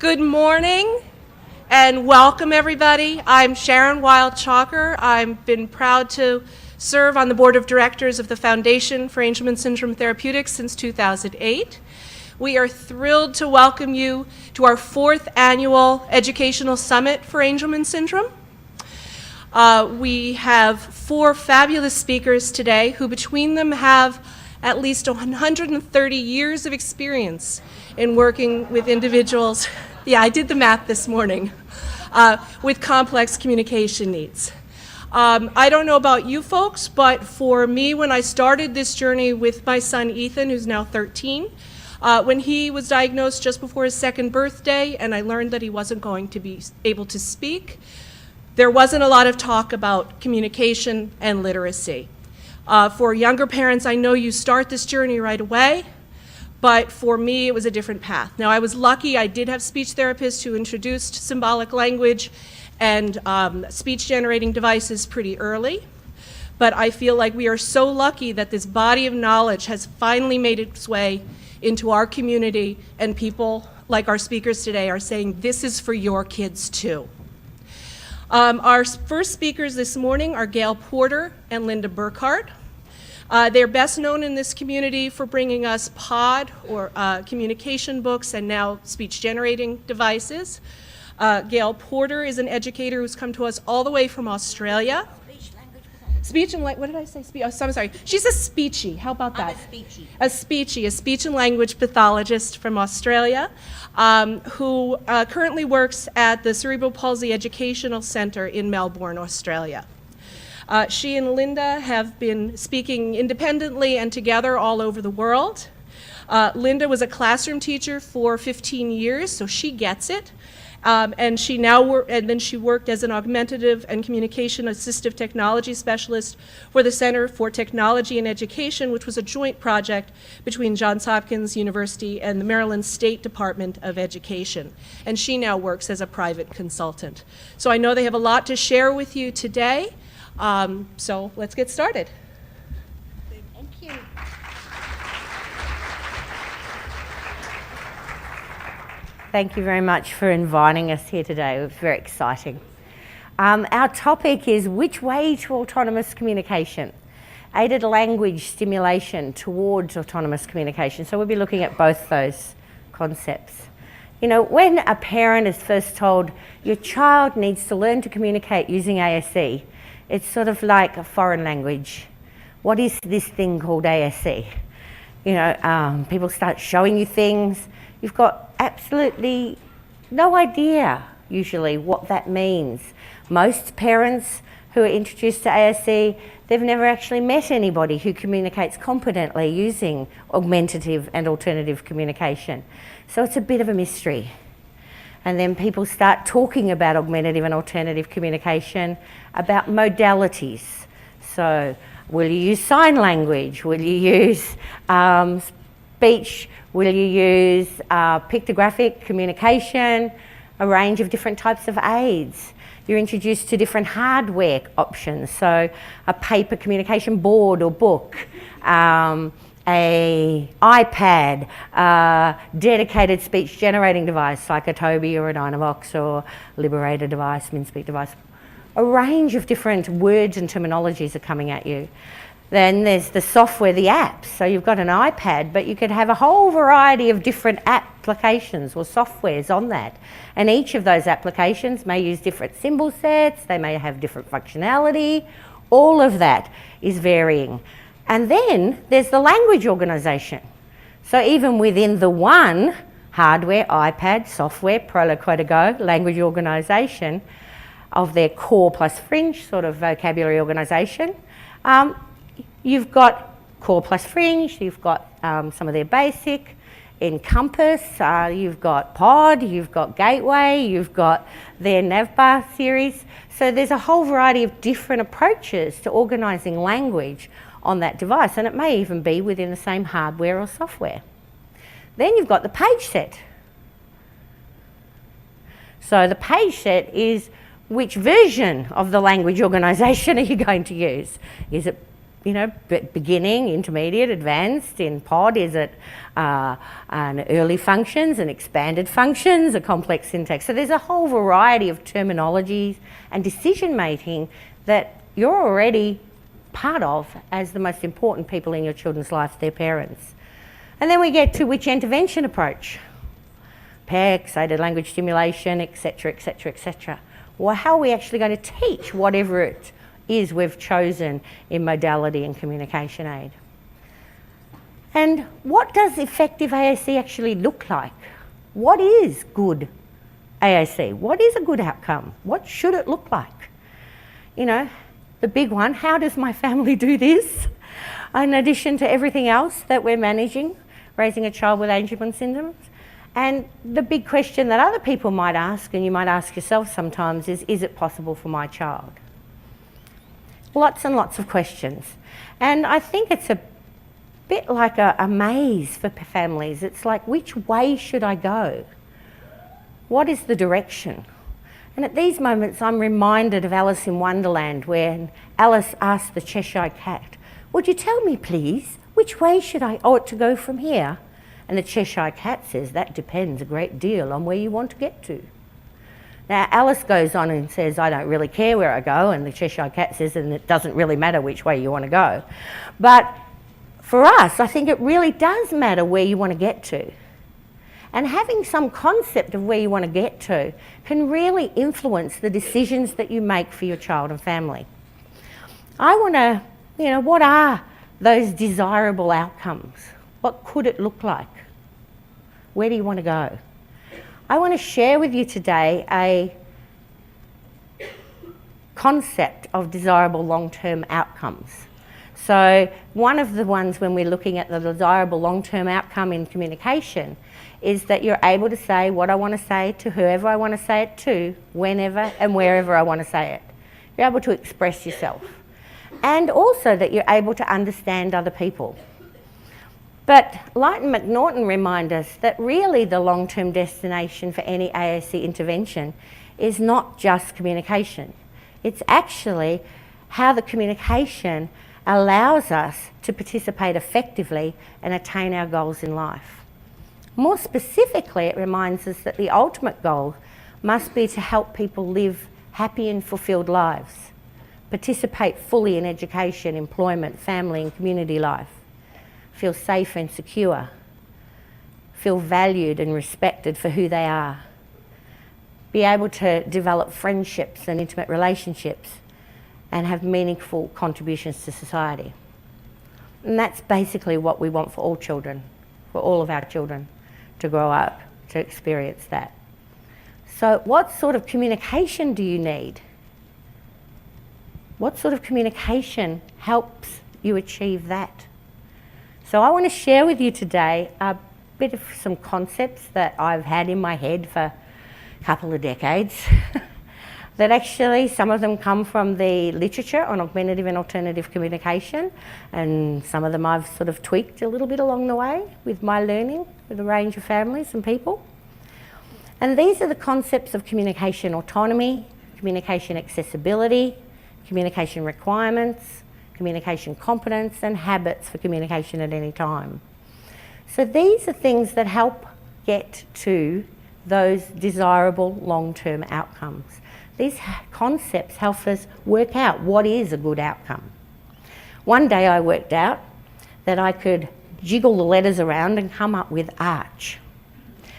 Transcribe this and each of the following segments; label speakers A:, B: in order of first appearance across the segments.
A: Good morning and welcome everybody. I'm Sharon Wild-Chalker. I've been proud to serve on the board of directors of the Foundation for Angelman Syndrome Therapeutics since 2008. We are thrilled to welcome you to our 4th annual Educational Summit for Angelman Syndrome. We have 4 fabulous speakers today who between them have at least 130 years of experience in working with individuals, I did the math this morning, with complex communication needs. I don't know about you folks, but for me, when I started this journey with my son Ethan, who's now 13, when he was diagnosed just before his 2nd birthday and I learned that he wasn't going to be able to speak, there wasn't a lot of talk about communication and literacy. For younger parents, I know you start this journey right away, but for me, it was a different path. Now, I was lucky. I did have speech therapists who introduced symbolic language and speech-generating devices pretty early, but I feel like we are so lucky that this body of knowledge has finally made its way into our community, and people like our speakers today are saying, this is for your kids too. Our first speakers this morning are Gail Porter and Linda Burkhart. They're best known in this community for bringing us POD, or communication books, and now speech-generating devices. Gail Porter is an educator who's come to us all the way from Australia. Speech and what did I say? I'm sorry. She's a speechy. How about that? A speech and language pathologist from Australia, who currently works at the Cerebral Palsy Educational Centre in Melbourne, Australia. She and Linda have been speaking independently and together all over the world. Linda was a classroom teacher for 15 years, so she gets it. And then she worked as an augmentative and communication assistive technology specialist for the Center for Technology and Education, which was a joint project between Johns Hopkins University and the Maryland State Department of Education. And she now works as a private consultant. So I know they have a lot to share with you today. So let's get started.
B: Thank you. Thank you very much for inviting us here today. It was very exciting. Our topic is which way to autonomous communication? Aided language stimulation towards autonomous communication. So we'll be looking at both those concepts. You know, when a parent is first told your child needs to learn to communicate using ASE, it's sort of like a foreign language. What is this thing called ASE? You know, people start showing you things. You've got absolutely no idea, usually, what that means. Most parents who are introduced to ASE, they've never actually met anybody who communicates competently using augmentative and alternative communication. So it's a bit of a mystery. And then people start talking about augmentative and alternative communication, about modalities. So will you use sign language? Will you use speech? Will you use pictographic communication? A range of different types of aids. You're introduced to different hardware options. So a paper communication board or book, a iPad, a dedicated speech generating device like a Tobii or a Dynavox or Liberator device, MinSpeak device. A range of different words and terminologies are coming at you. Then there's the software, the apps. So you've got an iPad, but you could have a whole variety of different applications or softwares on that. And each of those applications may use different symbol sets, they may have different functionality. All of that is varying. And then there's the language organisation. So even within the one hardware, iPad, software, Proloquo Go, language organisation of their core plus fringe sort of vocabulary organisation, you've got core plus fringe, you've got some of their basic, Encompass, you've got POD, you've got Gateway, you've got their Navbar series. So there's a whole variety of different approaches to organising language on that device, and it may even be within the same hardware or software. Then you've got the page set. So the page set is which version of the language organisation are you going to use? Is it beginning, intermediate, advanced? In POD, is it an early functions, an expanded functions, a complex syntax? So there's a whole variety of terminologies and decision making that you're already part of as the most important people in your children's life, their parents. And then we get to which intervention approach? PECS, aided language stimulation, etc., etc., etc. Well, how are we actually going to teach whatever it is we've chosen in modality and communication aid? And what does effective AAC actually look like? What is good AAC? What is a good outcome? What should it look like? The big one, how does my family do this? In addition to everything else that we're managing, raising a child with Angelman syndrome. And the big question that other people might ask, and you might ask yourself sometimes, is it possible for my child? Lots and lots of questions. And I think it's a bit like a maze for families. It's like, which way should I go? What is the direction? And at these moments, I'm reminded of Alice in Wonderland, when Alice asked the Cheshire Cat, "Would you tell me, please, which way I ought to go from here?" And the Cheshire Cat says, "That depends a great deal on where you want to get to." Now, Alice goes on and says, "I don't really care where I go." And the Cheshire Cat says, "And it doesn't really matter which way you want to go." But for us, I think it really does matter where you want to get to. And having some concept of where you want to get to can really influence the decisions that you make for your child and family. I want to, what are those desirable outcomes? What could it look like? Where do you want to go? I want to share with you today a concept of desirable long-term outcomes. So one of the ones when we're looking at the desirable long-term outcome in communication is that you're able to say what I want to say to whoever I want to say it to, whenever and wherever I want to say it. You're able to express yourself. And also that you're able to understand other people. But Light and McNaughton remind us that really the long-term destination for any AAC intervention is not just communication. It's actually how the communication allows us to participate effectively and attain our goals in life. More specifically, it reminds us that the ultimate goal must be to help people live happy and fulfilled lives, participate fully in education, employment, family and community life, feel safe and secure, feel valued and respected for who they are, be able to develop friendships and intimate relationships, and have meaningful contributions to society. And that's basically what we want for all children, for all of our children to grow up to experience that. So what sort of communication do you need? What sort of communication helps you achieve that? So I want to share with you today a bit of some concepts that I've had in my head for a couple of decades that actually some of them come from the literature on augmentative and alternative communication, and some of them I've sort of tweaked a little bit along the way with my learning with a range of families and people. And these are the concepts of communication autonomy, communication accessibility, communication requirements, communication competence, and habits for communication at any time. So these are things that help get to those desirable long-term outcomes. These concepts help us work out what is a good outcome. One day I worked out that I could jiggle the letters around and come up with ARCH,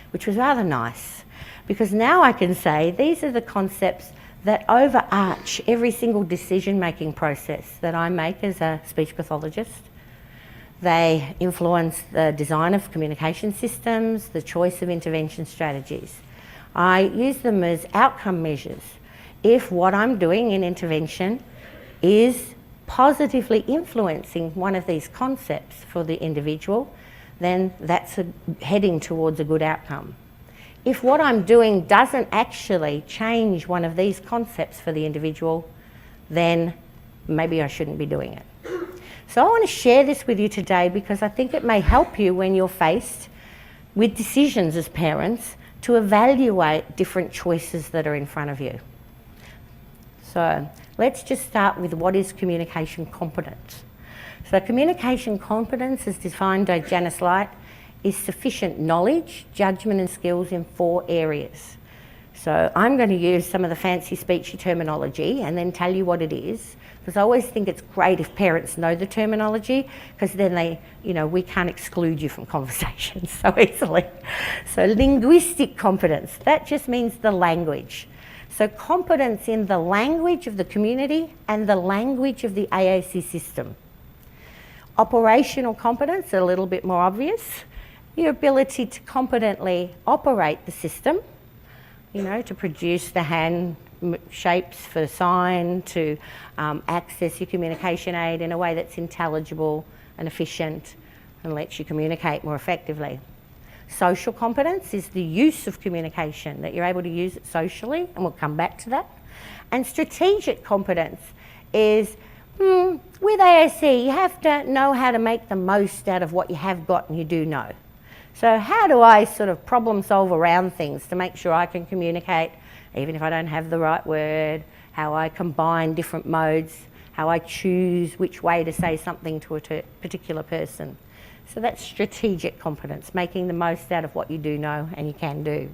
B: which was rather nice, because now I can say these are the concepts that overarch every single decision-making process that I make as a speech pathologist. They influence the design of communication systems, the choice of intervention strategies. I use them as outcome measures. If what I'm doing in intervention is positively influencing one of these concepts for the individual, then that's heading towards a good outcome. If what I'm doing doesn't actually change one of these concepts for the individual, then maybe I shouldn't be doing it. So I want to share this with you today because I think it may help you when you're faced with decisions as parents to evaluate different choices that are in front of you. So let's just start with what is communication competence. So communication competence, as defined by Janice Light, is sufficient knowledge, judgment and skills in 4 areas. So I'm going to use some of the fancy speechy terminology and then tell you what it is, because I always think it's great if parents know the terminology, because then we can't exclude you from conversations so easily. So linguistic competence, that just means the language. So competence in the language of the community and the language of the AAC system. Operational competence, a little bit more obvious, your ability to competently operate the system, to produce the hand shapes for sign, to access your communication aid in a way that's intelligible and efficient and lets you communicate more effectively. Social competence is the use of communication, that you're able to use it socially, and we'll come back to that. And strategic competence is, with AAC, you have to know how to make the most out of what you have got and you do know. So how do I sort of problem solve around things to make sure I can communicate, even if I don't have the right word, how I combine different modes, how I choose which way to say something to a particular person. So that's strategic competence, making the most out of what you do know and you can do.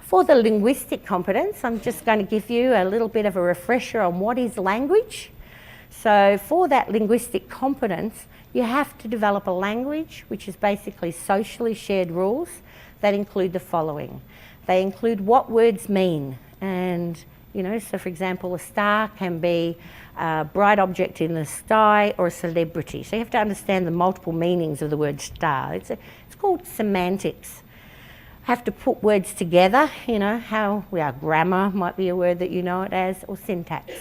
B: For the linguistic competence, I'm just going to give you a little bit of a refresher on what is language. So for that linguistic competence, you have to develop a language which is basically socially shared rules that include the following. They include what words mean, and so for example, a star can be a bright object in the sky or a celebrity. So you have to understand the multiple meanings of the word star. It's called semantics. Have to put words together, how grammar might be a word that you know it as, or syntax.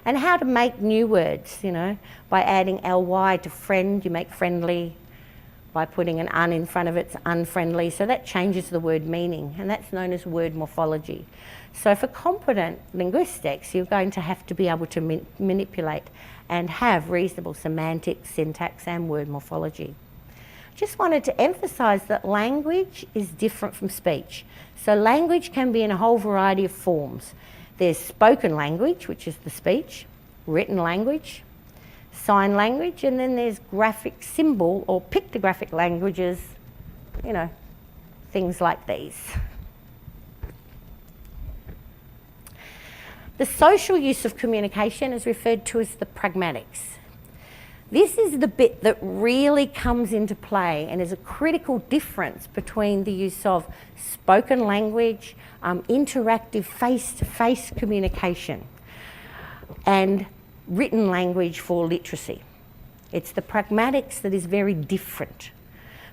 B: And how to make new words, by adding ly to friend, you make friendly. By putting an un in front of it, it's unfriendly. So that changes the word meaning, and that's known as word morphology. So for competent linguistics, you're going to have to be able to manipulate and have reasonable semantics, syntax, and word morphology. Just wanted to emphasise that language is different from speech. So language can be in a whole variety of forms. There's spoken language, which is the speech, written language, sign language, and then there's graphic symbol or pictographic languages, things like these. The social use of communication is referred to as the pragmatics. This is the bit that really comes into play and is a critical difference between the use of spoken language, interactive face-to-face communication, and written language for literacy. It's the pragmatics that is very different.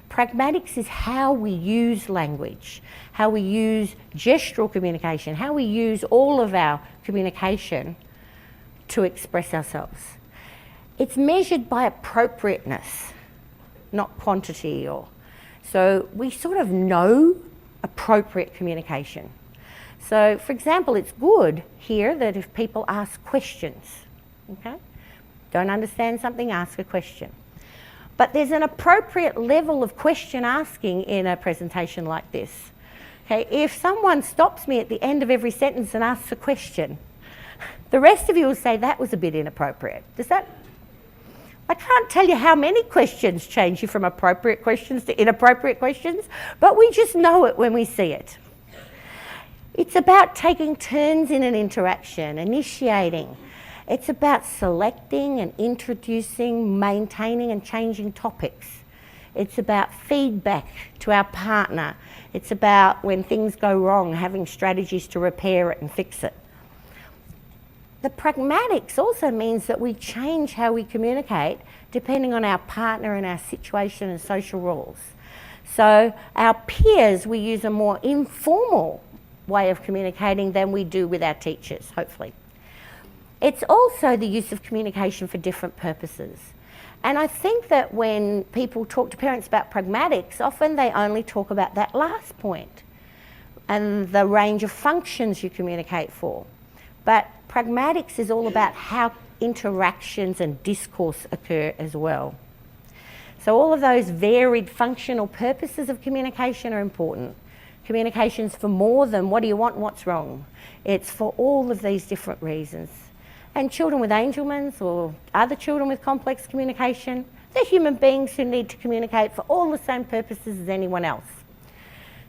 B: Pragmatics is how we use language, how we use gestural communication, how we use all of our communication to express ourselves. It's measured by appropriateness, not quantity. So we sort of know appropriate communication. So, for example, it's good here that if people ask questions, okay? Don't understand something, ask a question. But there's an appropriate level of question asking in a presentation like this. Okay, if someone stops me at the end of every sentence and asks a question, the rest of you will say that was a bit inappropriate. I can't tell you how many questions change you from appropriate questions to inappropriate questions, but we just know it when we see it. It's about taking turns in an interaction, initiating. It's about selecting and introducing, maintaining and changing topics. It's about feedback to our partner. It's about when things go wrong, having strategies to repair it and fix it. The pragmatics also means that we change how we communicate depending on our partner and our situation and social rules. So our peers, we use a more informal way of communicating than we do with our teachers, hopefully. It's also the use of communication for different purposes. And I think that when people talk to parents about pragmatics, often they only talk about that last point and the range of functions you communicate for. But pragmatics is all about how interactions and discourse occur as well. So all of those varied functional purposes of communication are important. Communication's for more than what do you want and what's wrong. It's for all of these different reasons. And children with Angelman's or other children with complex communication, they're human beings who need to communicate for all the same purposes as anyone else.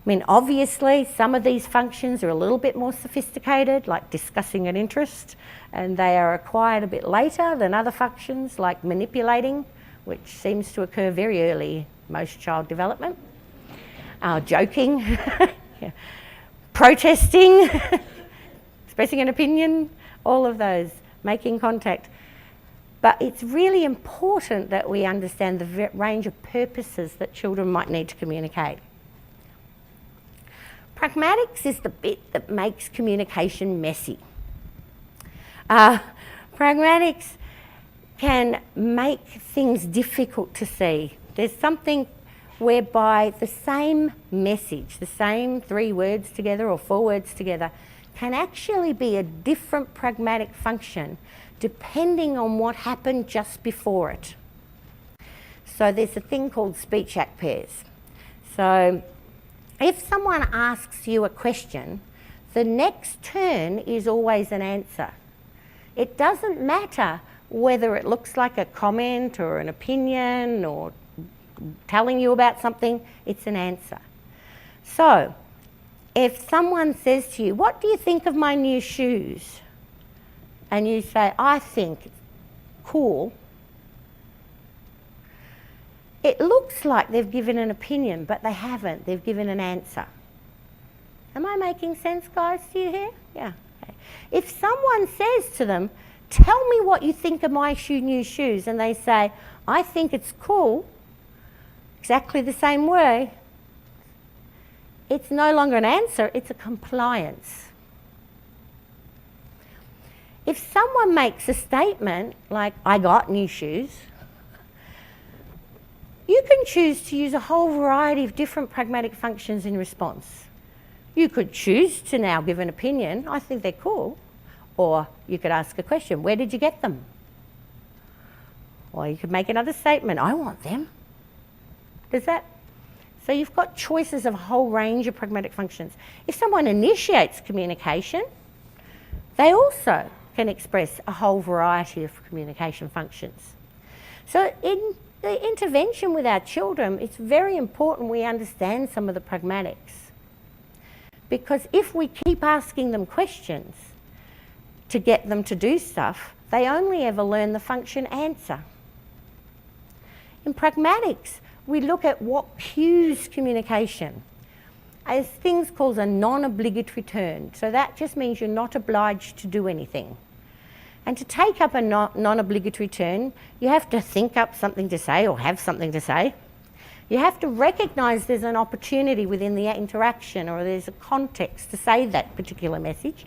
B: I mean, obviously, some of these functions are a little bit more sophisticated, like discussing an interest, and they are acquired a bit later than other functions, like manipulating, which seems to occur very early in most child development. Joking, yeah. Protesting, expressing an opinion, all of those, making contact. But it's really important that we understand the range of purposes that children might need to communicate. Pragmatics is the bit that makes communication messy. Pragmatics can make things difficult to see. There's something whereby the same message, the same 3 words together or 4 words together, can actually be a different pragmatic function depending on what happened just before it. So there's a thing called speech act pairs. So if someone asks you a question, the next turn is always an answer. It doesn't matter whether it looks like a comment or an opinion or telling you about something, it's an answer. So if someone says to you, "What do you think of my new shoes?" and you say, "I think cool," it looks like they've given an opinion, but they haven't. They've given an answer. Am I making sense, guys? Do you hear? Yeah. Okay. If someone says to them, "Tell me what you think of my new shoes," and they say, "I think it's cool," exactly the same way, it's no longer an answer, it's a compliance. If someone makes a statement like, "I got new shoes," you can choose to use a whole variety of different pragmatic functions in response. You could choose to now give an opinion, "I think they're cool," or you could ask a question, "Where did you get them?" Or you could make another statement, "I want them." Does that? So you've got choices of a whole range of pragmatic functions. If someone initiates communication, they also can express a whole variety of communication functions. So in the intervention with our children, it's very important we understand some of the pragmatics. Because if we keep asking them questions to get them to do stuff, they only ever learn the function answer. In pragmatics, we look at what cues communication as things called a non-obligatory turn. So that just means you're not obliged to do anything. And to take up a non-obligatory turn, you have to think up something to say or have something to say. You have to recognise there's an opportunity within the interaction or there's a context to say that particular message.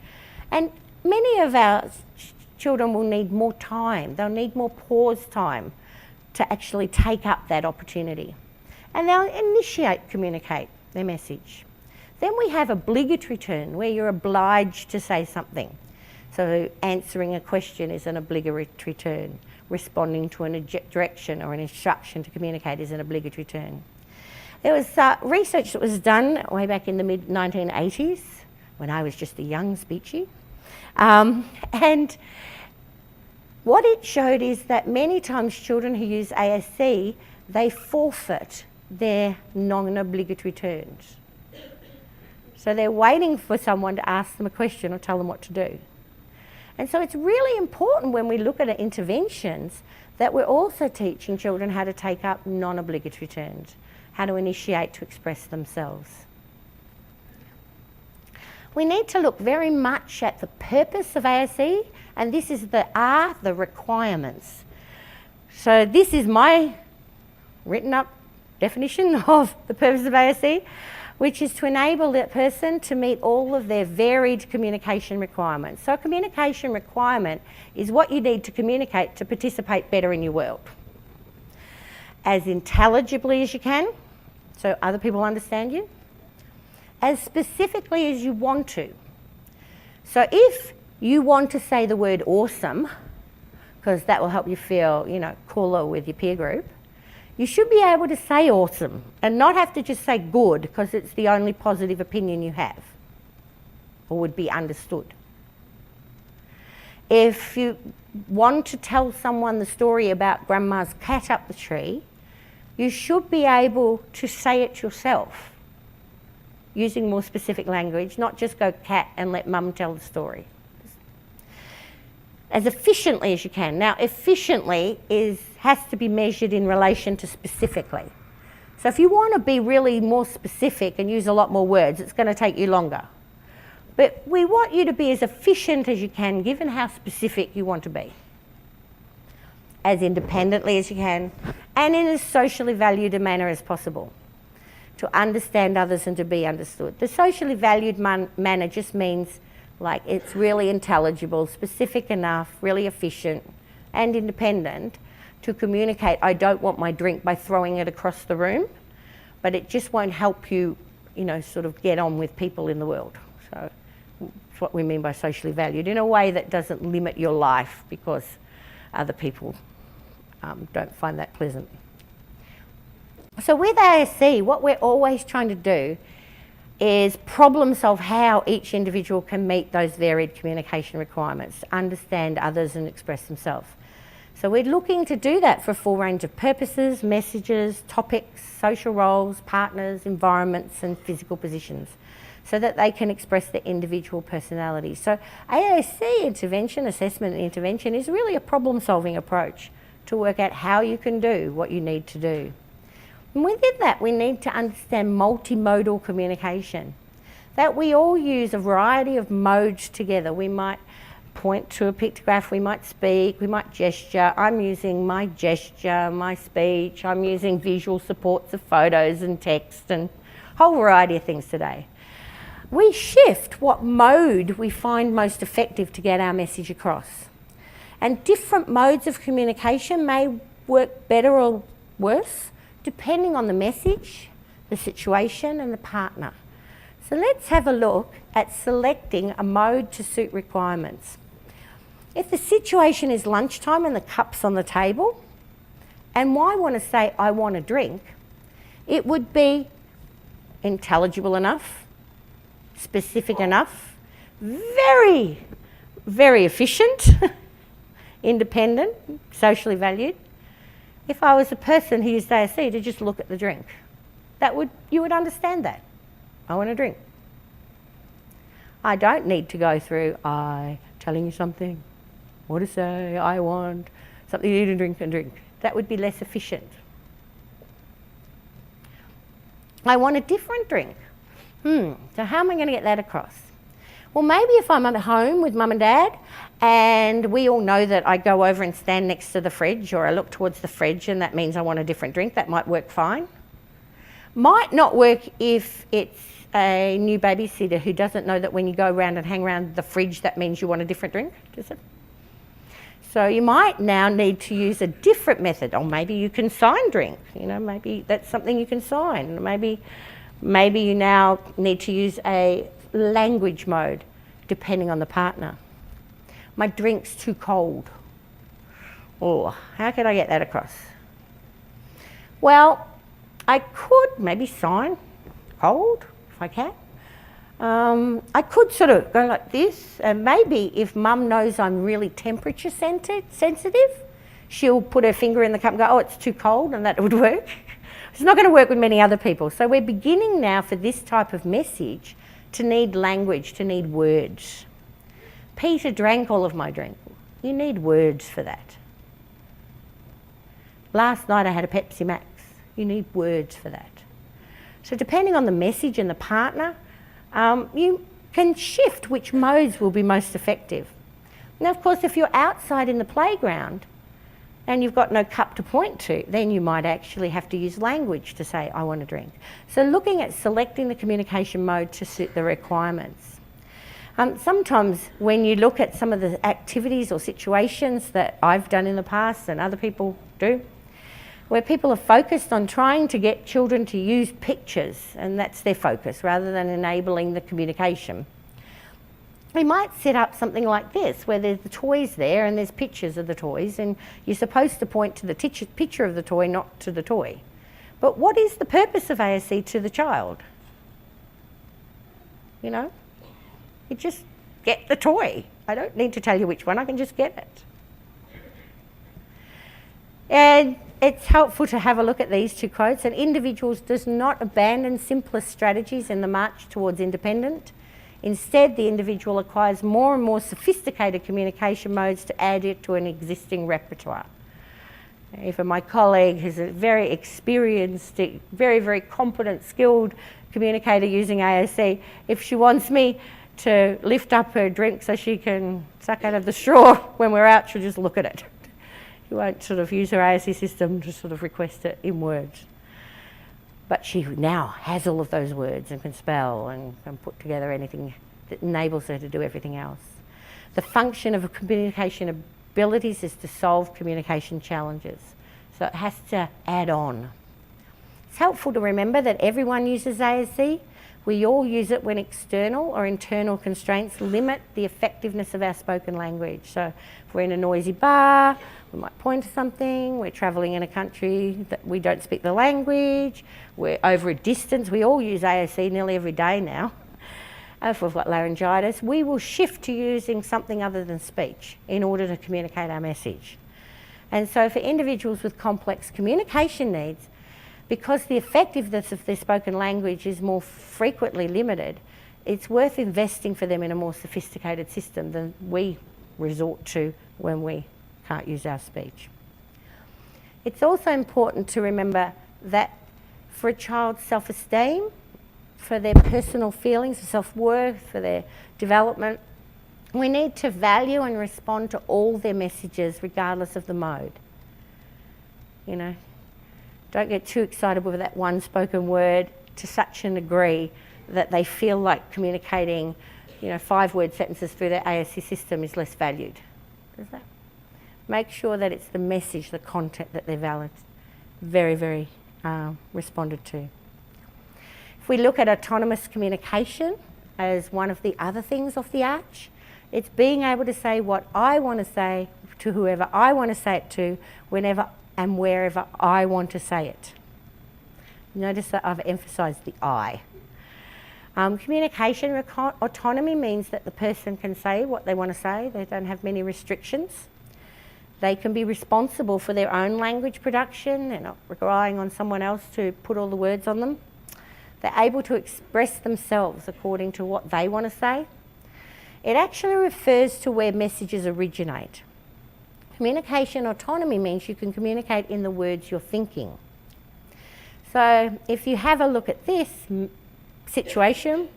B: And many of our children will need more time. They'll need more pause time to actually take up that opportunity. And they'll communicate their message. Then we have obligatory turn, where you're obliged to say something. So answering a question is an obligatory turn. Responding to a direction or an instruction to communicate is an obligatory turn. There was research that was done way back in the mid-1980s, when I was just a young speechy. And what it showed is that many times children who use ASC, they forfeit their non-obligatory turns. So they're waiting for someone to ask them a question or tell them what to do. And so it's really important when we look at interventions that we're also teaching children how to take up non-obligatory turns, how to initiate to express themselves. We need to look very much at the purpose of ASC, and this is the requirements. So this is my written up definition of the purpose of ASC, which is to enable that person to meet all of their varied communication requirements. So a communication requirement is what you need to communicate to participate better in your world. As intelligibly as you can, so other people understand you, as specifically as you want to. So if you want to say the word awesome, because that will help you feel, cooler with your peer group, you should be able to say awesome and not have to just say good because it's the only positive opinion you have or would be understood. If you want to tell someone the story about grandma's cat up the tree, you should be able to say it yourself using more specific language, not just go cat and let mum tell the story. As efficiently as you can. Now, efficiently has to be measured in relation to specifically. So if you want to be really more specific and use a lot more words, it's going to take you longer. But we want you to be as efficient as you can, given how specific you want to be. As independently as you can, and in as socially valued a manner as possible. To understand others and to be understood. The socially valued manner just means like it's really intelligible, specific enough, really efficient and independent to communicate, I don't want my drink, by throwing it across the room, but it just won't help you, sort of get on with people in the world. So that's what we mean by socially valued, in a way that doesn't limit your life because other people don't find that pleasant. So with ASC, what we're always trying to do is problem solve how each individual can meet those varied communication requirements, understand others and express themselves. So we're looking to do that for a full range of purposes, messages, topics, social roles, partners, environments and physical positions, so that they can express their individual personalities. So ASC intervention, assessment and intervention, is really a problem solving approach to work out how you can do what you need to do. And within that, we need to understand multimodal communication, that we all use a variety of modes together. We might point to a pictograph, we might speak, we might gesture. I'm using my gesture, my speech, I'm using visual supports of photos and text and a whole variety of things today. We shift what mode we find most effective to get our message across. And different modes of communication may work better or worse, depending on the message, the situation and the partner. So let's have a look at selecting a mode to suit requirements. If the situation is lunchtime and the cup's on the table, and I want to say I want a drink, it would be intelligible enough, specific enough, very, very efficient, independent, socially valued. If I was a person who used ASC to just look at the drink, you would understand that. I want a drink. I don't need to go through, telling you something, what to say, I want something to eat and drink. That would be less efficient. I want a different drink. So how am I going to get that across? Well, maybe if I'm at home with mum and dad, and we all know that I go over and stand next to the fridge, or I look towards the fridge and that means I want a different drink, that might work fine. Might not work if it's a new babysitter who doesn't know that when you go around and hang around the fridge, that means you want a different drink, does it? So you might now need to use a different method, or maybe you can sign drink, maybe that's something you can sign. Maybe you now need to use a language mode, depending on the partner. My drink's too cold. Oh, how can I get that across? Well, I could maybe sign cold, if I can. I could sort of go like this, and maybe if mum knows I'm really temperature sensitive, she'll put her finger in the cup and go, oh, it's too cold, and that would work. It's not going to work with many other people. So we're beginning now for this type of message to need language, to need words. Peter drank all of my drink. You need words for that. Last night I had a Pepsi Max. You need words for that. So depending on the message and the partner, you can shift which modes will be most effective. Now, of course, if you're outside in the playground and you've got no cup to point to, then you might actually have to use language to say, I want a drink. So looking at selecting the communication mode to suit the requirements. Sometimes when you look at some of the activities or situations that I've done in the past and other people do, where people are focused on trying to get children to use pictures, and that's their focus, rather than enabling the communication. We might set up something like this, where there's the toys there and there's pictures of the toys, and you're supposed to point to the picture of the toy, not to the toy. But what is the purpose of ASC to the child? You just get the toy. I don't need to tell you which one, I can just get it. And it's helpful to have a look at these two quotes. An individual does not abandon simplest strategies in the march towards independence. Instead, the individual acquires more and more sophisticated communication modes to add it to an existing repertoire. Even my colleague who's a very experienced, very, very competent, skilled communicator using AOC, if she wants me to lift up her drink so she can suck out of the straw when we're out, she'll just look at it. She won't sort of use her AOC system to sort of request it in words. But she now has all of those words and can spell and can put together anything that enables her to do everything else. The function of communication abilities is to solve communication challenges. So it has to add on. It's helpful to remember that everyone uses AOC. We all use it when external or internal constraints limit the effectiveness of our spoken language. So if we're in a noisy bar, we might point to something, we're travelling in a country that we don't speak the language, we're over a distance, we all use AOC nearly every day now. If we've got laryngitis, we will shift to using something other than speech in order to communicate our message. And so for individuals with complex communication needs, because the effectiveness of their spoken language is more frequently limited, it's worth investing for them in a more sophisticated system than we resort to when we can't use our speech. It's also important to remember that for a child's self-esteem, for their personal feelings of self-worth, for their development, we need to value and respond to all their messages regardless of the mode. You know, don't get too excited with that one spoken word to such a degree that they feel like communicating, 5-word sentences through their AOC system is less valued. Does that? Make sure that it's the message, the content that they're very, very responded to. If we look at autonomous communication as one of the other things off the arch, it's being able to say what I want to say to whoever I want to say it to, whenever and wherever I want to say it. Notice that I've emphasised the I. Communication autonomy means that the person can say what they want to say. They don't have many restrictions. They can be responsible for their own language production. They're not relying on someone else to put all the words on them. They're able to express themselves according to what they want to say. It actually refers to where messages originate. Communication autonomy means you can communicate in the words you're thinking. So if you have a look at this situation,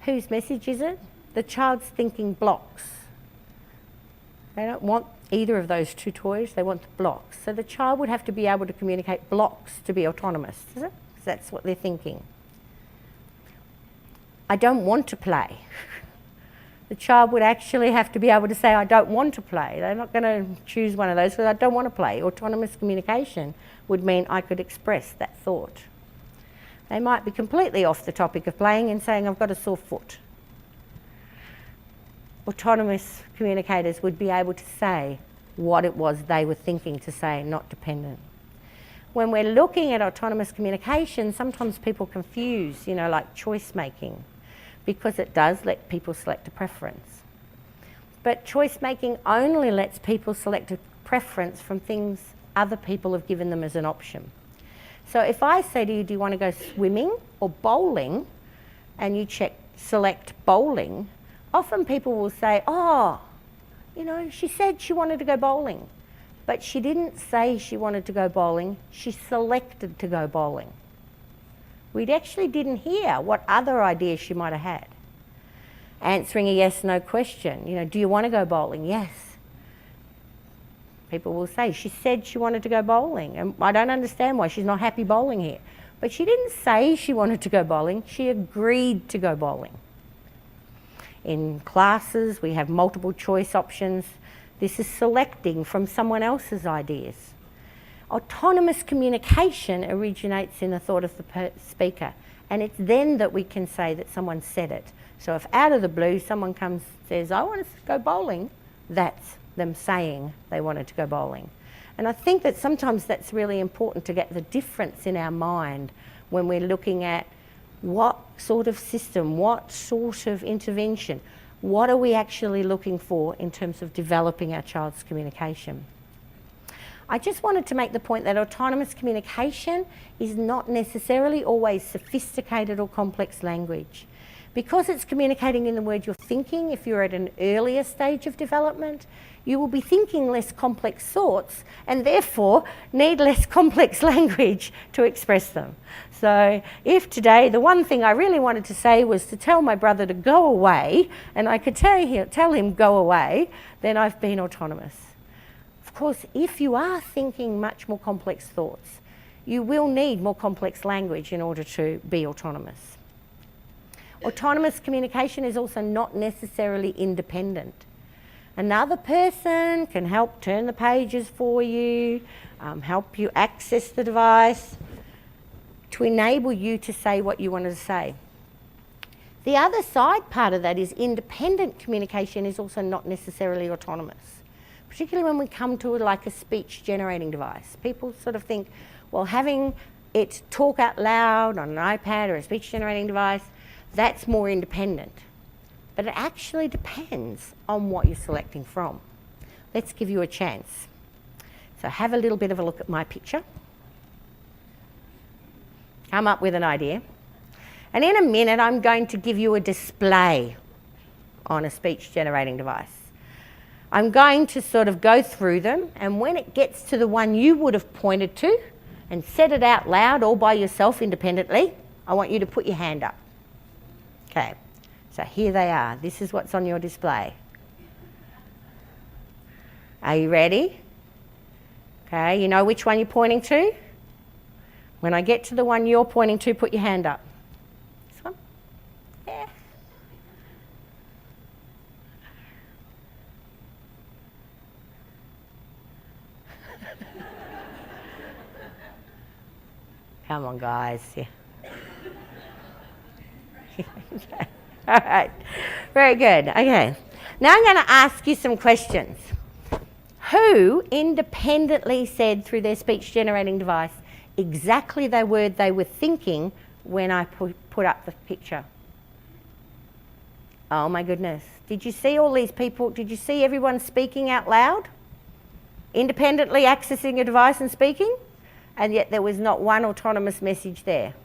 B: whose message is it? The child's thinking blocks. They don't want either of those two toys, they want the blocks. So the child would have to be able to communicate blocks to be autonomous, is it? Because that's what they're thinking. I don't want to play. The child would actually have to be able to say, I don't want to play. They're not going to choose one of those because I don't want to play. Autonomous communication would mean I could express that thought. They might be completely off the topic of playing and saying, I've got a sore foot. Autonomous communicators would be able to say what it was they were thinking to say, not dependent. When we're looking at autonomous communication, sometimes people confuse, like choice making, because it does let people select a preference. But choice making only lets people select a preference from things other people have given them as an option. So if I say to you, do you want to go swimming or bowling? And you select bowling, often people will say, she said she wanted to go bowling. But she didn't say she wanted to go bowling, she selected to go bowling. We actually didn't hear what other ideas she might have had. Answering a yes/no question, do you want to go bowling? Yes. People will say, she said she wanted to go bowling, and I don't understand why she's not happy bowling here. But she didn't say she wanted to go bowling, she agreed to go bowling. In classes, we have multiple choice options. This is selecting from someone else's ideas. Autonomous communication originates in the thought of the speaker, and it's then that we can say that someone said it. So if out of the blue someone comes and says, I want to go bowling, that's them saying they wanted to go bowling. And I think that sometimes that's really important to get the difference in our mind when we're looking at what sort of system, what sort of intervention. What are we actually looking for in terms of developing our child's communication? I just wanted to make the point that autonomous communication is not necessarily always sophisticated or complex language. Because it's communicating in the word you're thinking, if you're at an earlier stage of development, you will be thinking less complex thoughts and therefore need less complex language to express them. So if today the one thing I really wanted to say was to tell my brother to go away, and I could tell him go away, then I've been autonomous. Of course, if you are thinking much more complex thoughts, you will need more complex language in order to be autonomous. Autonomous communication is also not necessarily independent. Another person can help turn the pages for you, help you access the device, to enable you to say what you wanted to say. The other side part of that is independent communication is also not necessarily autonomous, particularly when we come to it like a speech generating device. People sort of think, well, having it talk out loud on an iPad or a speech generating device, that's more independent. But it actually depends on what you're selecting from. Let's give you a chance. So have a little bit of a look at my picture. Come up with an idea. And in a minute, I'm going to give you a display on a speech generating device. I'm going to sort of go through them, and when it gets to the one you would have pointed to and said it out loud all by yourself independently, I want you to put your hand up. Okay, so here they are. This is what's on your display. Are you ready? Okay, you know which one you're pointing to? When I get to the one you're pointing to, put your hand up. This one? Yeah. Come on, guys. Yeah. Okay. All right, very good. Okay, now I'm going to ask you some questions. Who independently said through their speech generating device exactly the word they were thinking when I put up the picture? Oh my goodness. Did you see all these people? Did you see everyone speaking out loud? Independently accessing a device and speaking? And yet there was not one autonomous message there.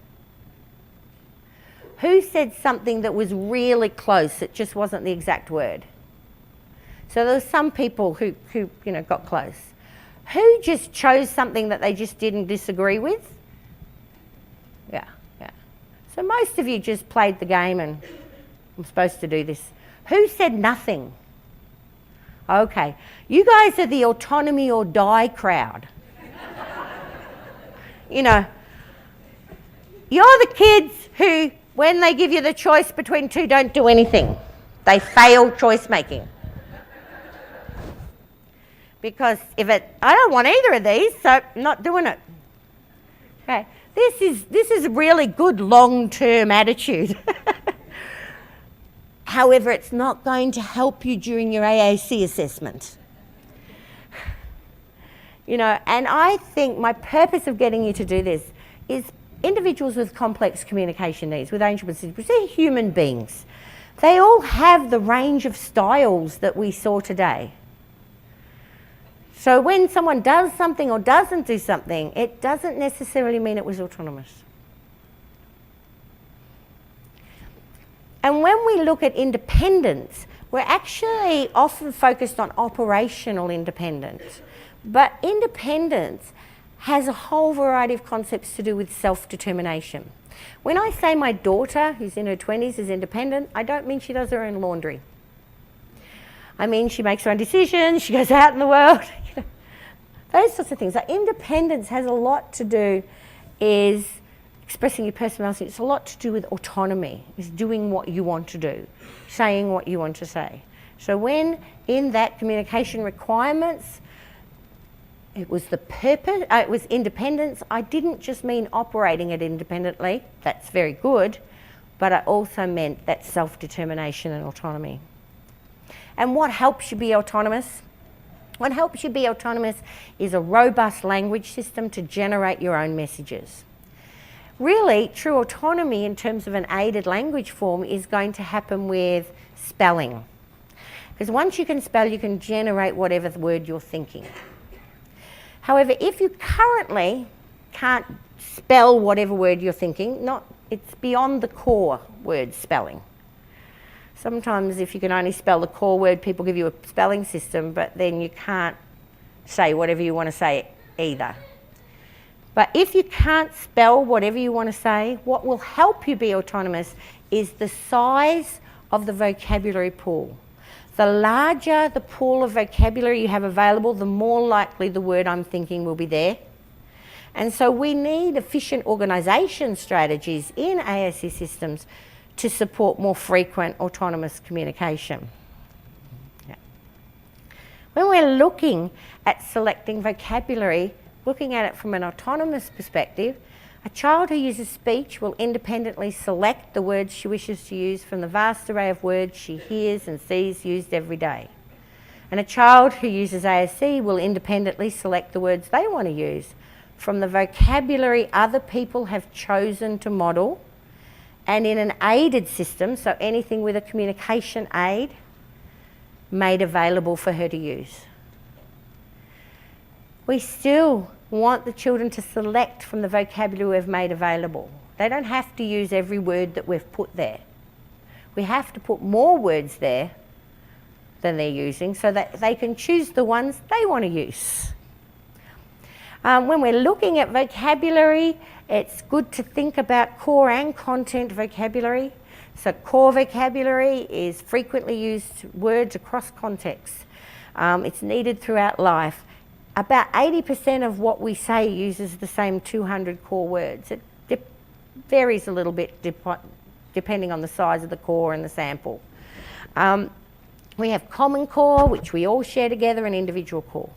B: Who said something that was really close, it just wasn't the exact word? So there were some people who got close. Who just chose something that they just didn't disagree with? Yeah. So most of you just played the game, and I'm supposed to do this. Who said nothing? Okay, you guys are the autonomy or die crowd. You're the kids who, when they give you the choice between two, don't do anything. They fail choice making. Because I don't want either of these, so I'm not doing it. Okay, this is a really good long-term attitude. However, it's not going to help you during your AAC assessment. And I think my purpose of getting you to do this is individuals with complex communication needs, with Angelman syndrome, they're human beings. They all have the range of styles that we saw today. So when someone does something or doesn't do something, it doesn't necessarily mean it was autonomous. And when we look at independence, we're actually often focused on operational independence. But independence has a whole variety of concepts to do with self-determination. When I say my daughter, who's in her 20s, is independent, I don't mean she does her own laundry. I mean she makes her own decisions, she goes out in the world, those sorts of things. So independence has a lot to do is expressing your personality. It's a lot to do with autonomy. It's doing what you want to do, saying what you want to say. So when in that communication requirements, it was the purpose, it was independence. I didn't just mean operating it independently, that's very good, but I also meant that self-determination and autonomy. And what helps you be autonomous? What helps you be autonomous is a robust language system to generate your own messages. Really, true autonomy in terms of an aided language form is going to happen with spelling. Because once you can spell, you can generate whatever word you're thinking. However, if you currently can't spell whatever word you're thinking, it's beyond the core word spelling. Sometimes if you can only spell the core word, people give you a spelling system, but then you can't say whatever you want to say either. But if you can't spell whatever you want to say, what will help you be autonomous is the size of the vocabulary pool. The larger the pool of vocabulary you have available, the more likely the word I'm thinking will be there. And so we need efficient organisation strategies in ASC systems to support more frequent autonomous communication. Yeah. When we're looking at selecting vocabulary, looking at it from an autonomous perspective, a child who uses speech will independently select the words she wishes to use from the vast array of words she hears and sees used every day. And a child who uses ASC will independently select the words they want to use from the vocabulary other people have chosen to model, and in an aided system, so anything with a communication aid, made available for her to use. We still want the children to select from the vocabulary we've made available. They don't have to use every word that we've put there. We have to put more words there than they're using so that they can choose the ones they want to use. When we're looking at vocabulary, it's good to think about core and content vocabulary. So core vocabulary is frequently used words across contexts. It's needed throughout life. About 80% of what we say uses the same 200 core words. It varies a little bit depending on the size of the core and the sample. We have common core, which we all share together, and individual core.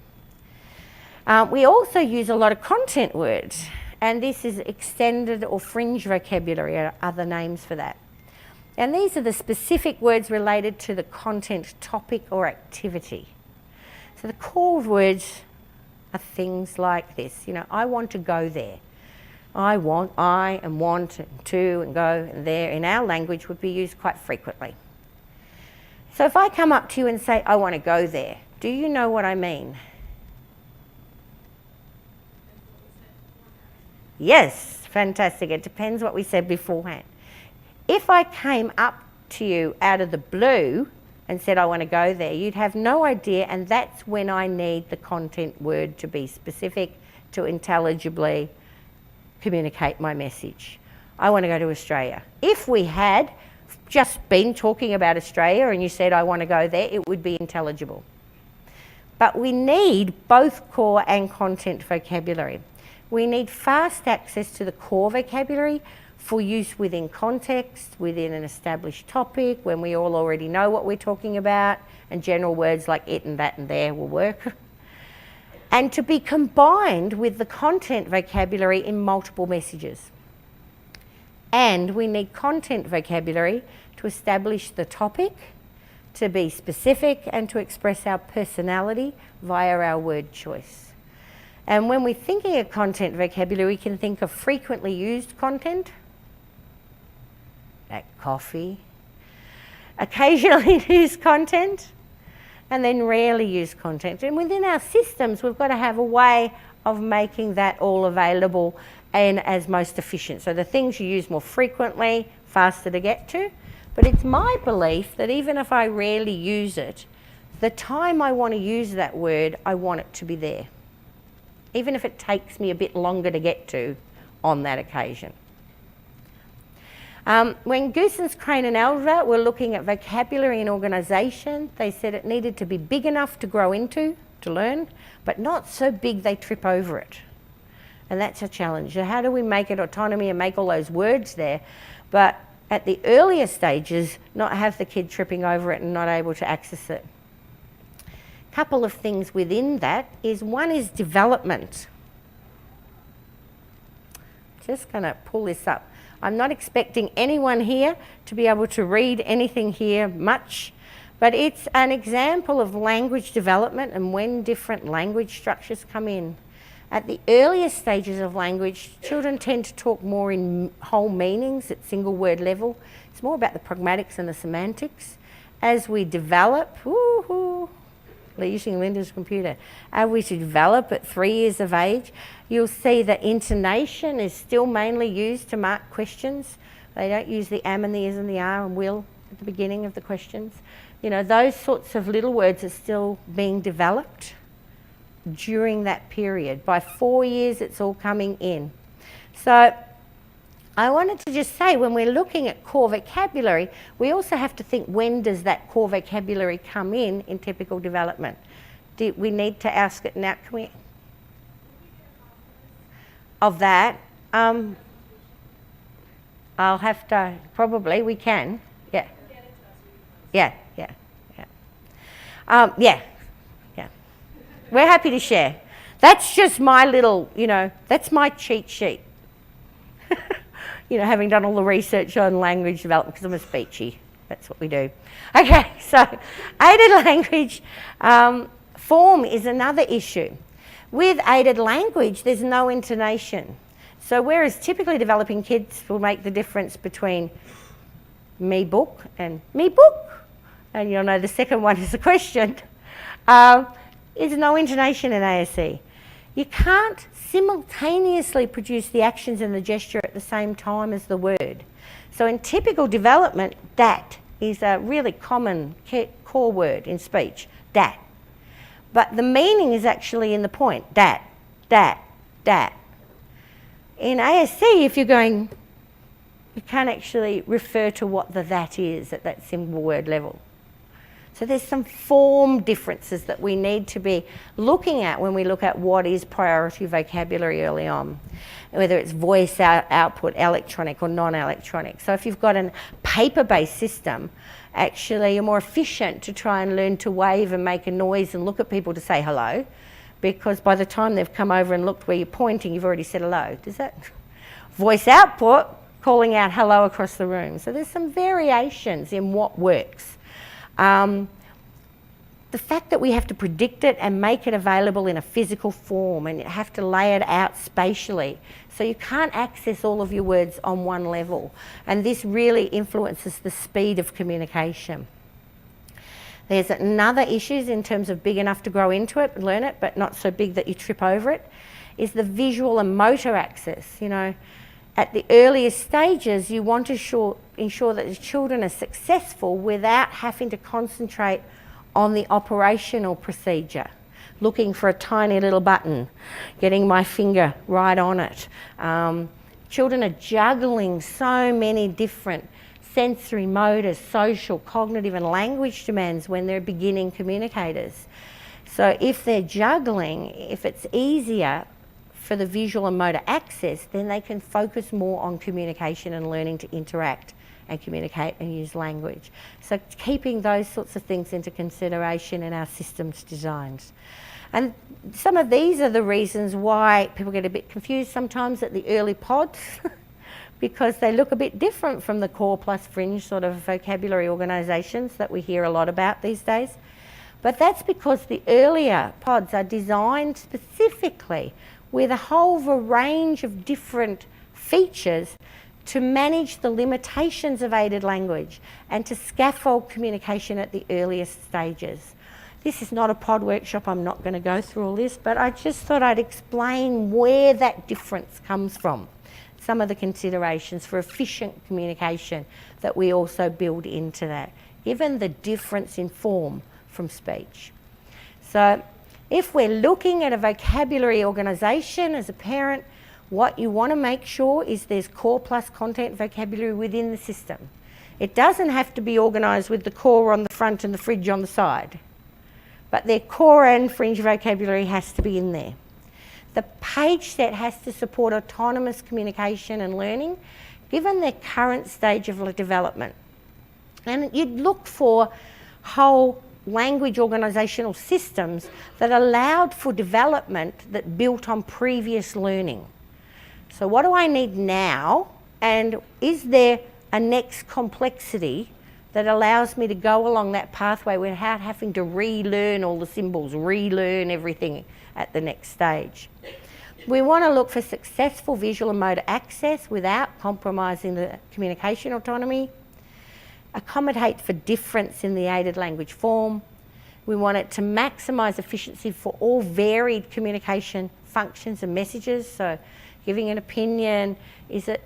B: We also use a lot of content words, and this is extended or fringe vocabulary, or other names for that. And these are the specific words related to the content topic or activity. So the core words are things like this. You know, I want to go there. I and want, and to, and go, and there in our language would be used quite frequently. So if I come up to you and say, I want to go there, do you know what I mean? Yes, fantastic. It depends what we said beforehand. If I came up to you out of the blue and said I want to go there, you'd have no idea, and that's when I need the content word to be specific to intelligibly communicate my message. I want to go to Australia. If we had just been talking about Australia and you said I want to go there, it would be intelligible. But we need both core and content vocabulary. We need fast access to the core vocabulary for use within context, within an established topic, when we all already know what we're talking about, and general words like it and that and there will work. And to be combined with the content vocabulary in multiple messages. And we need content vocabulary to establish the topic, to be specific, and to express our personality via our word choice. And when we're thinking of content vocabulary, we can think of frequently used content, like coffee, occasionally used content, and then rarely used content. And within our systems, we've got to have a way of making that all available and as most efficient. So the things you use more frequently, faster to get to. But it's my belief that even if I rarely use it, the time I want to use that word, I want it to be there. Even if it takes me a bit longer to get to on that occasion. When Goossens, Crane and Elder were looking at vocabulary and organisation, they said it needed to be big enough to grow into, to learn, but not so big they trip over it. And that's a challenge. So how do we make it autonomy and make all those words there, but at the earlier stages, not have the kid tripping over it and not able to access it? Couple of things within that is, one is development. Just going to pull this up. I'm not expecting anyone here to be able to read anything here much, but it's an example of language development and when different language structures come in. At the earliest stages of language, children tend to talk more in whole meanings at single word level. It's more about the pragmatics and the semantics. As we develop, using Linda's computer, as we develop at 3 years of age, you'll see that intonation is still mainly used to mark questions. They don't use the am and the is and the are and will at the beginning of the questions. You know, those sorts of little words are still being developed during that period. By 4 years, it's all coming in. So I wanted to just say, when we're looking at core vocabulary, we also have to think, when does that core vocabulary come in typical development? Do we need to ask it now? Can we? Of that, I'll have to, probably, we can. Yeah. Yeah. We're happy to share. That's just my little, that's my cheat sheet. Having done all the research on language development, because I'm a speechy. That's what we do. Okay, so aided language form is another issue. With aided language, there's no intonation. So whereas typically developing kids will make the difference between me book and me book, and you'll know the second one is a question, there's no intonation in ASC. You can't simultaneously produce the actions and the gesture at the same time as the word. So in typical development, dat is a really common core word in speech, dat. But the meaning is actually in the point, dat, dat, dat. In ASC, if you're going, you can't actually refer to what the that is at that single word level. So there's some form differences that we need to be looking at when we look at what is priority vocabulary early on, whether it's voice output, electronic or non-electronic. So if you've got a paper-based system, actually you're more efficient to try and learn to wave and make a noise and look at people to say hello, because by the time they've come over and looked where you're pointing, you've already said hello. Does that? Voice output, calling out hello across the room. So there's some variations in what works. The fact that we have to predict it and make it available in a physical form, and you have to lay it out spatially, so you can't access all of your words on one level, and this really influences the speed of communication. There's another issues in terms of big enough to grow into it, learn it, but not so big that you trip over it, is the visual and motor access. At the earliest stages, you want to ensure that the children are successful without having to concentrate on the operational procedure, looking for a tiny little button, getting my finger right on it. Children are juggling so many different sensory, motor, social, cognitive and language demands when they're beginning communicators. So if they're juggling, if it's easier for the visual and motor access, then they can focus more on communication and learning to interact and communicate and use language. So keeping those sorts of things into consideration in our systems designs. And some of these are the reasons why people get a bit confused sometimes at the early pods because they look a bit different from the core plus fringe sort of vocabulary organisations that we hear a lot about these days. But that's because the earlier pods are designed specifically with a whole range of different features to manage the limitations of aided language and to scaffold communication at the earliest stages. This is not a pod workshop, I'm not going to go through all this, but I just thought I'd explain where that difference comes from. Some of the considerations for efficient communication that we also build into that, given the difference in form from speech. So if we're looking at a vocabulary organisation as a parent, what you want to make sure is there's core plus content vocabulary within the system. It doesn't have to be organised with the core on the front and the fringe on the side, but their core and fringe vocabulary has to be in there. The page set has to support autonomous communication and learning, given their current stage of development. And you'd look for whole language organisational systems that allowed for development that built on previous learning. So what do I need now? And is there a next complexity that allows me to go along that pathway without having to relearn all the symbols, relearn everything at the next stage? We want to look for successful visual and motor access without compromising the communication autonomy. Accommodate for difference in the aided language form. We want it to maximise efficiency for all varied communication functions and messages. So giving an opinion, is it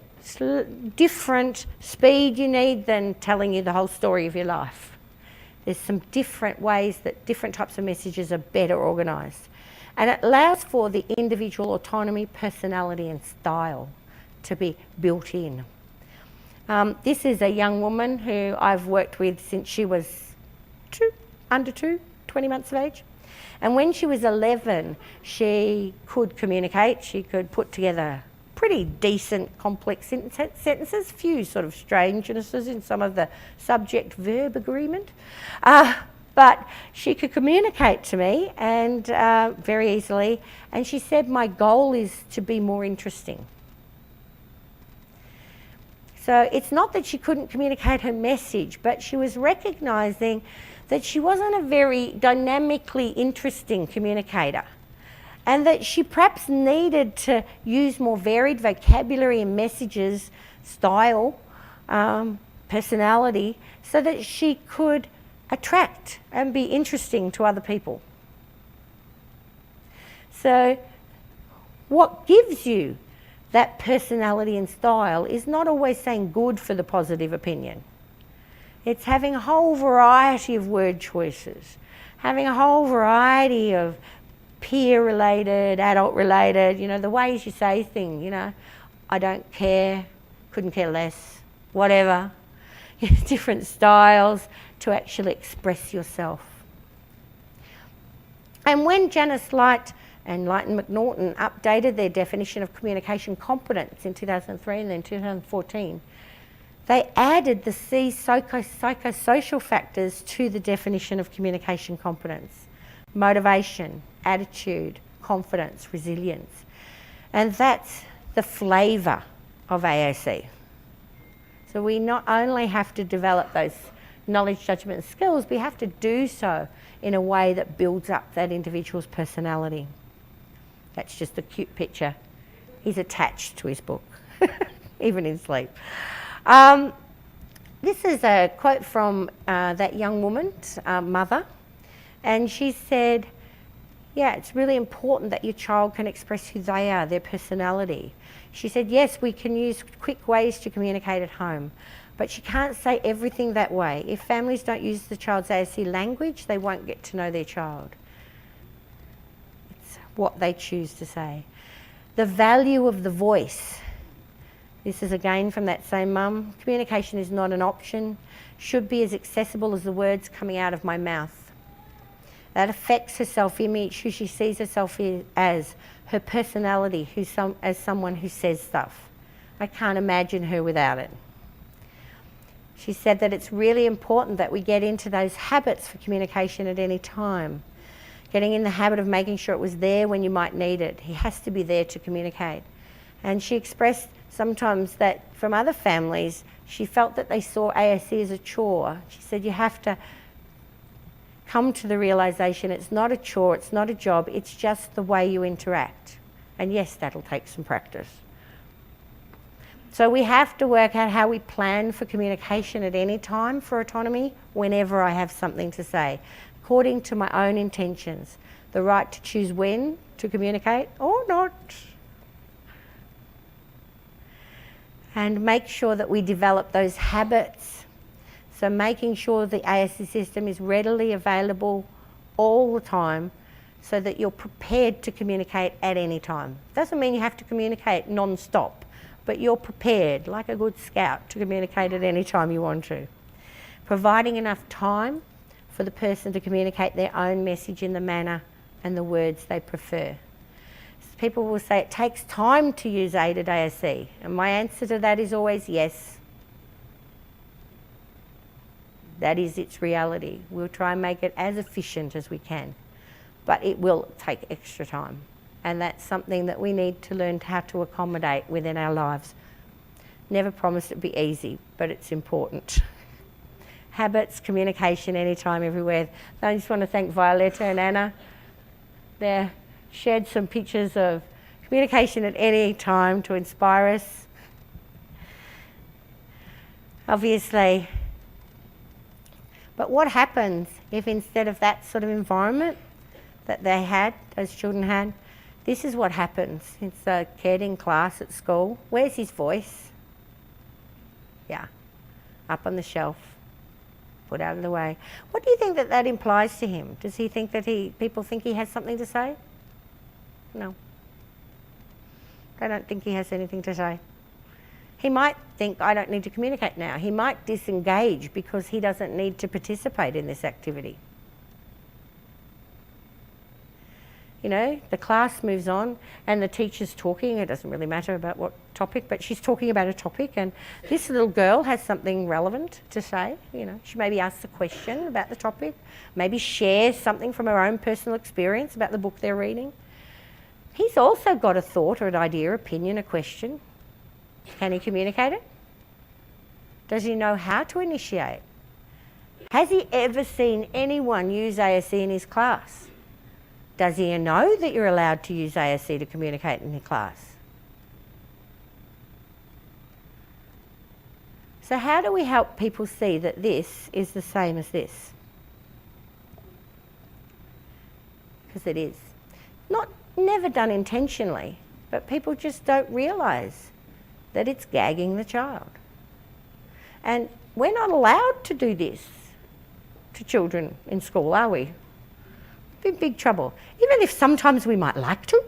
B: different speed you need than telling you the whole story of your life? There's some different ways that different types of messages are better organised. And it allows for the individual autonomy, personality and style to be built in. This is a young woman who I've worked with since she was under 20 months of age. And when she was 11, she could communicate. She could put together pretty decent, complex sentences, few sort of strangenesses in some of the subject-verb agreement. But she could communicate to me and very easily. And she said, my goal is to be more interesting. So it's not that she couldn't communicate her message, but she was recognising that she wasn't a very dynamically interesting communicator, and that she perhaps needed to use more varied vocabulary and messages, style, personality, so that she could attract and be interesting to other people. So what gives you that personality and style is not always saying good for the positive opinion. It's having a whole variety of word choices, having a whole variety of peer-related, adult-related, you know, the ways you say things, you know, I don't care, couldn't care less, whatever, different styles to actually express yourself. And when Janice Light and Light and McNaughton updated their definition of communication competence in 2003 and then 2014, they added the C psychosocial factors to the definition of communication competence: motivation, attitude, confidence, resilience. And that's the flavour of AAC. So we not only have to develop those knowledge, judgment and skills, we have to do so in a way that builds up that individual's personality. That's just a cute picture. He's attached to his book, even in sleep. This is a quote from that young woman's mother, and she said, yeah, it's really important that your child can express who they are, their personality. She said, yes, we can use quick ways to communicate at home, but she can't say everything that way. If families don't use the child's ASC language, they won't get to know their child. It's what they choose to say. The value of the voice. This is again from that same mum. Communication is not an option, should be as accessible as the words coming out of my mouth. That affects her self-image, who she sees herself as, her personality, as someone who says stuff. I can't imagine her without it. She said that it's really important that we get into those habits for communication at any time. Getting in the habit of making sure it was there when you might need it. He has to be there to communicate. And she expressed sometimes that from other families, she felt that they saw ASC as a chore. She said you have to come to the realisation it's not a chore, it's not a job, it's just the way you interact. And yes, that'll take some practice. So we have to work out how we plan for communication at any time for autonomy, whenever I have something to say, according to my own intentions. The right to choose when to communicate or not. And make sure that we develop those habits. So making sure the ASC system is readily available all the time so that you're prepared to communicate at any time. Doesn't mean you have to communicate non-stop, but you're prepared, like a good scout, to communicate at any time you want to. Providing enough time for the person to communicate their own message in the manner and the words they prefer. People will say it takes time to use aided ASC, and my answer to that is always yes. That is its reality. We'll try and make it as efficient as we can, but it will take extra time. And that's something that we need to learn how to accommodate within our lives. Never promised it'd be easy, but it's important. Habits, communication, anytime, everywhere. I just want to thank Violetta and Anna. They shared some pictures of Communication at any time to inspire us. Obviously. But what happens if instead of that sort of environment that they had, those children had, this is what happens. It's a kid in class at school. Where's his voice? Yeah, up on the shelf, put out of the way. What do you think that implies to him? Does he think that people think he has something to say? No. They don't think he has anything to say. He might think, I don't need to communicate now. He might disengage because he doesn't need to participate in this activity. You know, the class moves on and the teacher's talking. It doesn't really matter about what topic, but she's talking about a topic, and this little girl has something relevant to say. You know, she maybe asks a question about the topic, maybe shares something from her own personal experience about the book they're reading. He's also got a thought or an idea, opinion, a question. Can he communicate it? Does he know how to initiate? Has he ever seen anyone use ASC in his class? Does he know that you're allowed to use ASC to communicate in your class? So how do we help people see that this is the same as this? Because it is. Never done intentionally, but people just don't realise that it's gagging the child. And we're not allowed to do this to children in school, are we? Be in big trouble. Even if sometimes we might like to.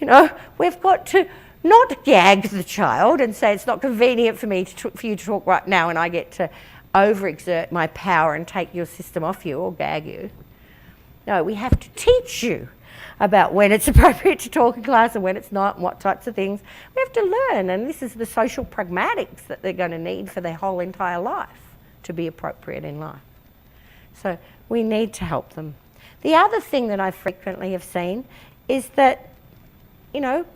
B: You know, we've got to not gag the child and say it's not convenient for you to talk right now and I get to overexert my power and take your system off you or gag you. No, we have to teach you about when it's appropriate to talk in class and when it's not and what types of things. We have to learn, and this is the social pragmatics that they're going to need for their whole entire life to be appropriate in life. So we need to help them. The other thing that I frequently have seen is that, you know,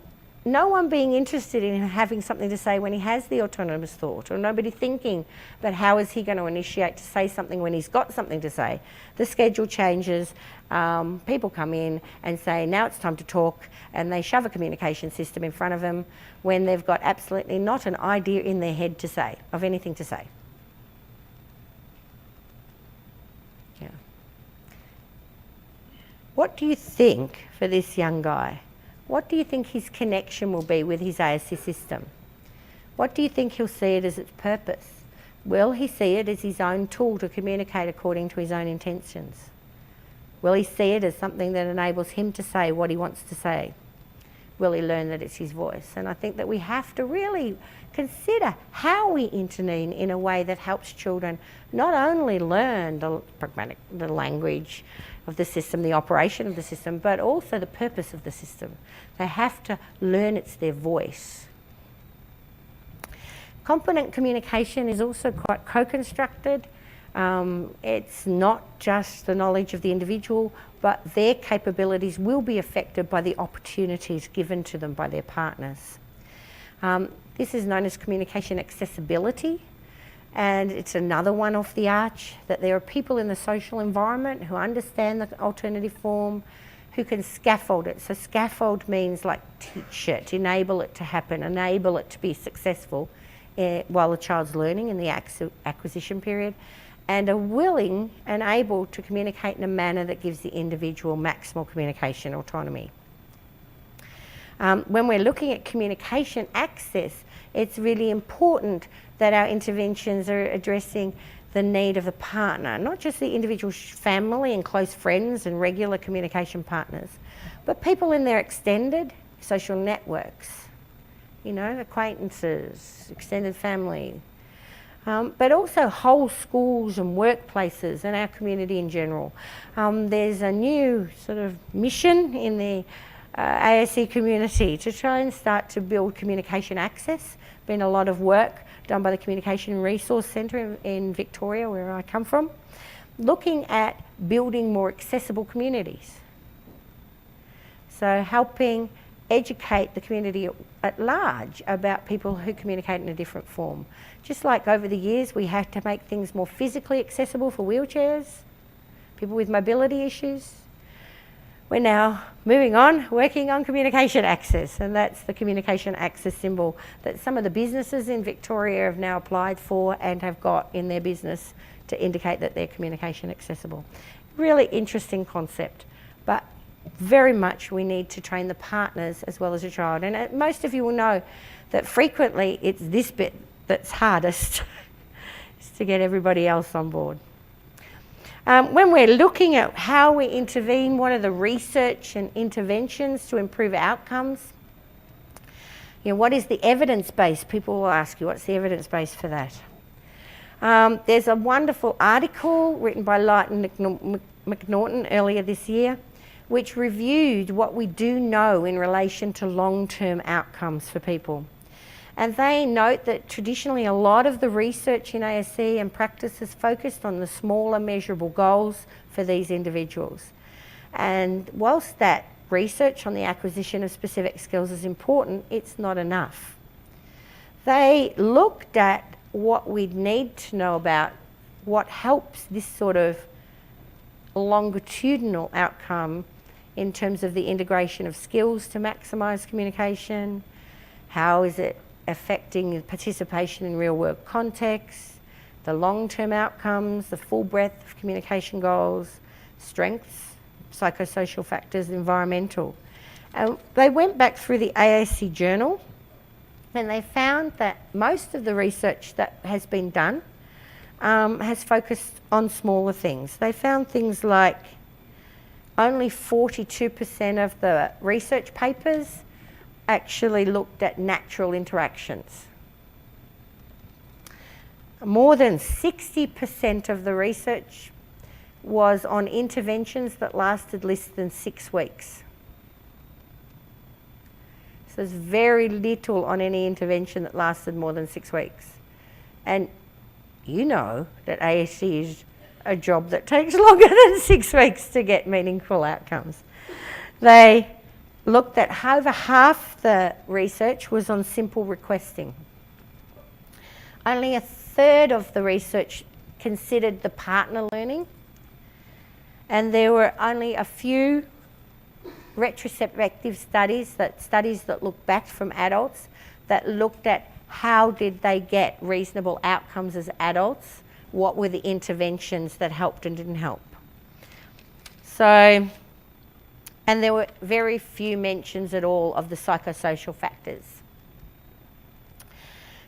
B: no one being interested in having something to say when he has the autonomous thought, or nobody thinking, but how is he going to initiate to say something when he's got something to say? The schedule changes, people come in and say, now it's time to talk, and they shove a communication system in front of them when they've got absolutely not an idea in their head to say, of anything to say. Yeah. What do you think for this young guy? What do you think his connection will be with his ASC system? What do you think he'll see it as its purpose? Will he see it as his own tool to communicate according to his own intentions? Will he see it as something that enables him to say what he wants to say? Will he learn that it's his voice? And I think that we have to really consider how we intervene in a way that helps children not only learn the language of the system, the operation of the system, but also the purpose of the system. They have to learn it's their voice. Competent communication is also quite co-constructed. It's not just the knowledge of the individual, but their capabilities will be affected by the opportunities given to them by their partners. This is known as communication accessibility, and it's another one off the arch, that there are people in the social environment who understand the alternative form, who can scaffold it. So scaffold means like teach it, enable it to happen, enable it to be successful while the child's learning in the acquisition period, and are willing and able to communicate in a manner that gives the individual maximal communication autonomy. When we're looking at communication access, it's really important that our interventions are addressing the need of the partner, not just the individual family and close friends and regular communication partners, but people in their extended social networks, you know, acquaintances, extended family, but also whole schools and workplaces and our community in general. There's a new sort of mission in the ASC community to try and start to build communication access. Been a lot of work done by the Communication Resource Centre in Victoria, where I come from, looking at building more accessible communities. So helping educate the community at large about people who communicate in a different form. Just like over the years we had to make things more physically accessible for wheelchairs, people with mobility issues. We're now moving on, working on communication access, and that's the communication access symbol that some of the businesses in Victoria have now applied for and have got in their business to indicate that they're communication accessible. Really interesting concept, but very much we need to train the partners as well as the child. And most of you will know that frequently it's this bit that's hardest is to get everybody else on board. When we're looking at how we intervene, what are the research and interventions to improve outcomes? What is the evidence base? People will ask you, what's the evidence base for that? There's a wonderful article written by Light and McNaughton earlier this year, which reviewed what we do know in relation to long-term outcomes for people. And they note that traditionally a lot of the research in ASC and practice has focused on the smaller measurable goals for these individuals. And whilst that research on the acquisition of specific skills is important, it's not enough. They looked at what we'd need to know about what helps this sort of longitudinal outcome in terms of the integration of skills to maximise communication. How is it affecting participation in real work contexts, the long-term outcomes, the full breadth of communication goals, strengths, psychosocial factors, environmental. They went back through the AAC journal and they found that most of the research that has been done has focused on smaller things. They found things like only 42% of the research papers actually looked at natural interactions. More than 60% of the research was on interventions that lasted less than 6 weeks. So there's very little on any intervention that lasted more than 6 weeks. And you know that ASC is a job that takes longer than 6 weeks to get meaningful outcomes. They looked at over half the research was on simple requesting. Only a third of the research considered the partner learning, and there were only a few retrospective studies that looked back from adults that looked at how did they get reasonable outcomes as adults, what were the interventions that helped and didn't help. So, and there were very few mentions at all of the psychosocial factors.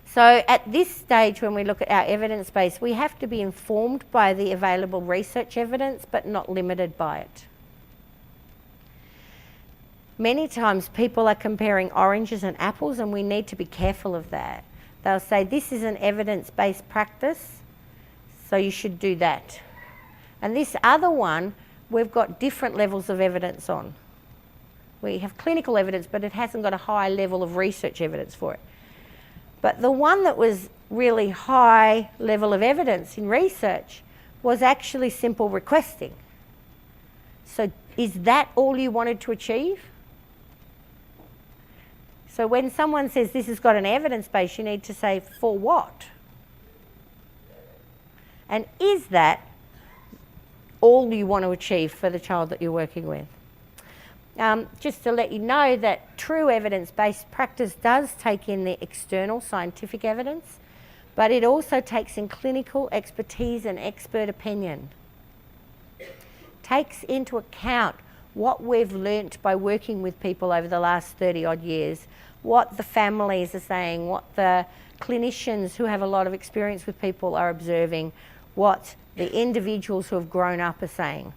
B: So at this stage, when we look at our evidence base, we have to be informed by the available research evidence, but not limited by it. Many times people are comparing oranges and apples, and we need to be careful of that. They'll say, this is an evidence-based practice, so you should do that. And this other one, we've got different levels of evidence on. We have clinical evidence, but it hasn't got a high level of research evidence for it. But the one that was really high level of evidence in research was actually simple requesting. So is that all you wanted to achieve? So when someone says this has got an evidence base, you need to say, for what? And is that all you want to achieve for the child that you're working with? Just to let you know that true evidence-based practice does take in the external scientific evidence, but it also takes in clinical expertise and expert opinion. Takes into account what we've learnt by working with people over the last 30 odd years, what the families are saying, what the clinicians who have a lot of experience with people are observing, what the individuals who have grown up are saying.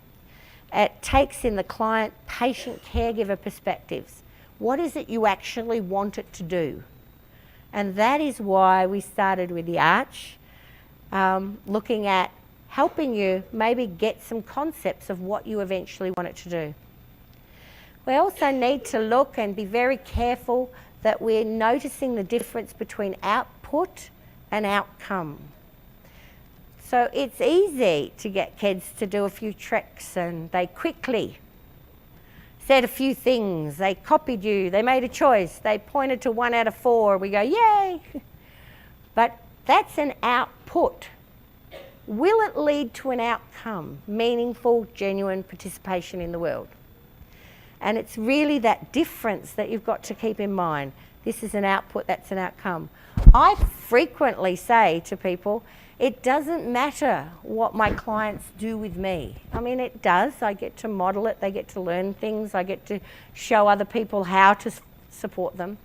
B: It takes in the client, patient, caregiver perspectives. What is it you actually want it to do? And that is why we started with the Arch, looking at helping you maybe get some concepts of what you eventually want it to do. We also need to look and be very careful that we're noticing the difference between output and outcome. So it's easy to get kids to do a few tricks and they quickly said a few things, they copied you, they made a choice, they pointed to 1 out of 4, we go, yay! But that's an output. Will it lead to an outcome, meaningful, genuine participation in the world? And it's really that difference that you've got to keep in mind. This is an output, that's an outcome. I frequently say to people, it doesn't matter what my clients do with me. I mean, it does. I get to model it, they get to learn things, I get to show other people how to support them.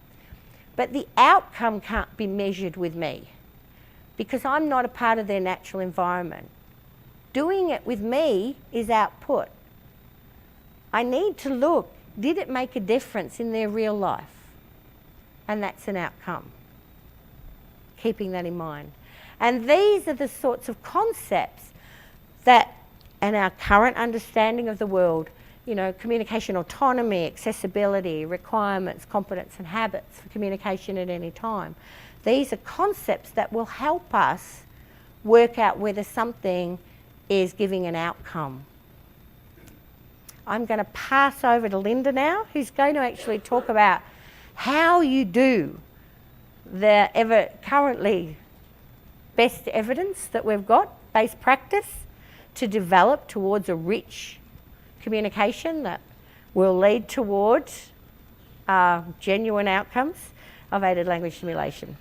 B: But the outcome can't be measured with me because I'm not a part of their natural environment. Doing it with me is output. I need to look, did it make a difference in their real life? And that's an outcome. Keeping that in mind. And these are the sorts of concepts that, and our current understanding of the world, you know, communication autonomy, accessibility, requirements, competence and habits for communication at any time. These are concepts that will help us work out whether something is giving an outcome. I'm going to pass over to Linda now, who's going to actually talk about how you do the currently best evidence that we've got, base practice, to develop towards a rich communication that will lead towards genuine outcomes of aided language stimulation.